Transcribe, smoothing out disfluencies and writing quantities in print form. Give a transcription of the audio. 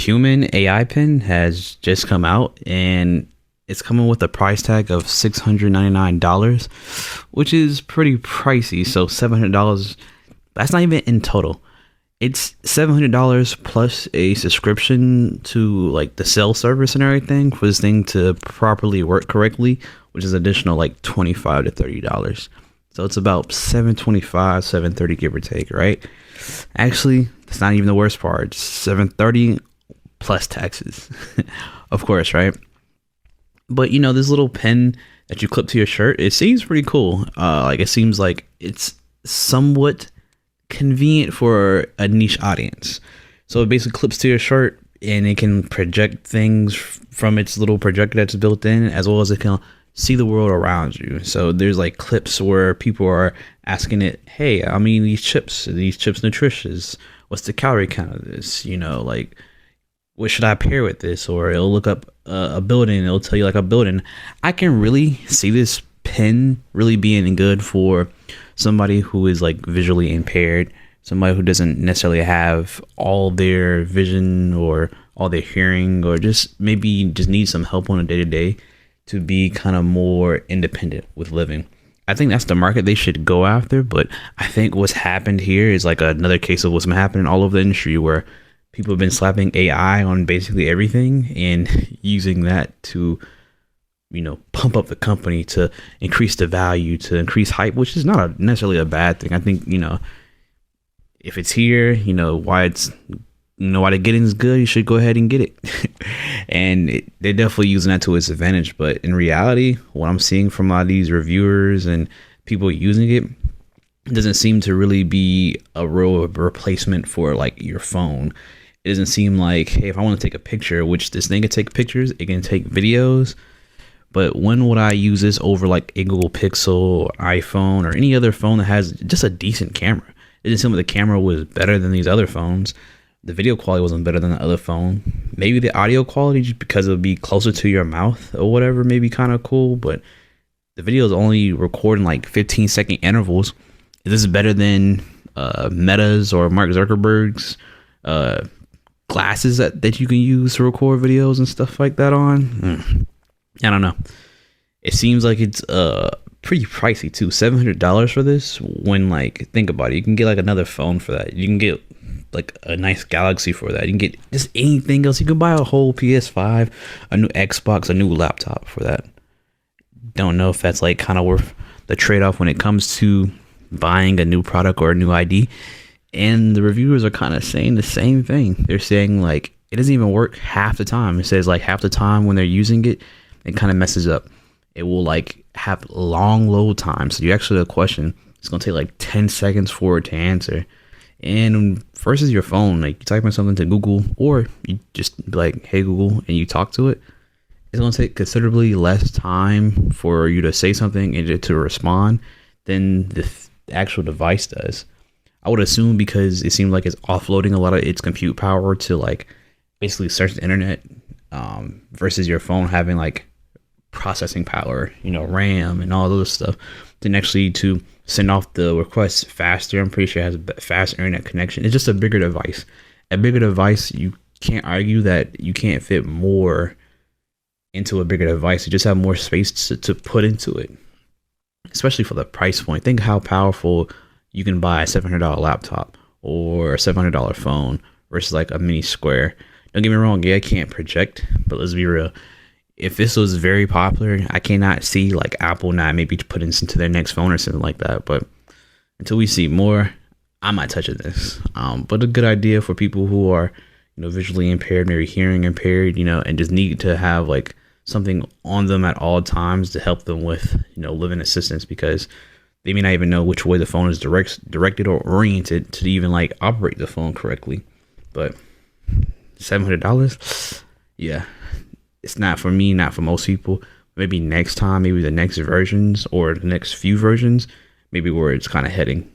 Human AI Pin has just come out, and it's coming with a price tag of $699, which is pretty pricey. So $700, that's not even in total. It's $700 plus a subscription to like the cell service and everything for this thing to properly work correctly, which is additional like $25 to $30. So it's about $725, $730 give or take, right? Actually, that's not even the worst part. It's $730 plus taxes, of course, right? But you know, this little pen that you clip to your shirt, it seems pretty cool. Like it seems like it's somewhat convenient for a niche audience. So it basically clips to your shirt and it can project things from its little projector that's built in, as well as it can see the world around you. So there's like clips where people are asking it, hey, I mean, these chips nutritious? What's the calorie count of this? You know, like, what should I pair with this? Or it'll look up a building, it'll tell you like a building. I can really see this pen really being good for somebody who is like visually impaired, somebody who doesn't necessarily have all their vision or all their hearing, or just maybe just need some help on a day-to-day to be kind of more independent with living. I think that's the market they should go after. But I think what's happened here is like another case of what's been happening all over the industry, where people have been slapping AI on basically everything and using that to, you know, pump up the company, to increase the value, to increase hype, which is not necessarily a bad thing. I think, you know, if it's here, you know, why the getting is good, you should go ahead and get it. And they're definitely using that to its advantage. But in reality, what I'm seeing from a lot of these reviewers and people using it doesn't seem to really be a real replacement for like your phone. It doesn't seem like, hey, if I want to take a picture, which this thing can take pictures, it can take videos, but when would I use this over like a Google Pixel or iPhone or any other phone that has just a decent camera? It didn't seem like the camera was better than these other phones. The video quality wasn't better than the other phone. Maybe the audio quality, just because it would be closer to your mouth or whatever, may be kind of cool, but the video is only recording like 15-second intervals. This is better than Meta's or Mark Zuckerberg's glasses that you can use to record videos and stuff like that on. I don't know. It seems like it's pretty pricey too. $700 for this, when like, think about it, you can get like another phone for that. You can get like a nice Galaxy for that. You can get just anything else. You can buy a whole PS5, a new Xbox, a new laptop for that. Don't know if that's like kind of worth the trade-off when it comes to buying a new product or a new ID. And the reviewers are kind of saying the same thing. They're saying like it doesn't even work half the time. It says like half the time when they're using it, it kind of messes up. It will like have long load times. So you actually have a question, it's gonna take like 10 seconds for it to answer. And versus your phone, like you type in something to Google, or you just be like, hey Google, and you talk to it, it's gonna take considerably less time for you to say something and it to respond than the actual device does. I would assume because it seems like it's offloading a lot of its compute power to like basically search the internet, versus your phone having like processing power, you know, RAM and all those stuff, then actually to send off the requests faster. I'm pretty sure it has a fast internet connection. It's just a bigger device. A bigger device, you can't argue that you can't fit more into a bigger device. You just have more space to put into it, especially for the price point. Think how powerful you can buy a $700 laptop or a $700 phone versus like a mini square. Don't get me wrong, yeah, I can't project, but let's be real. If this was very popular, I cannot see like Apple not maybe put this into their next phone or something like that. But until we see more, I'm not touching this. But a good idea for people who are, you know, visually impaired, maybe hearing impaired, you know, and just need to have like something on them at all times to help them with, you know, living assistance, because they may not even know which way the phone is directed or oriented to even like operate the phone correctly. But $700, yeah. It's not for me, not for most people. Maybe next time, maybe the next versions or the next few versions, maybe where it's kind of heading.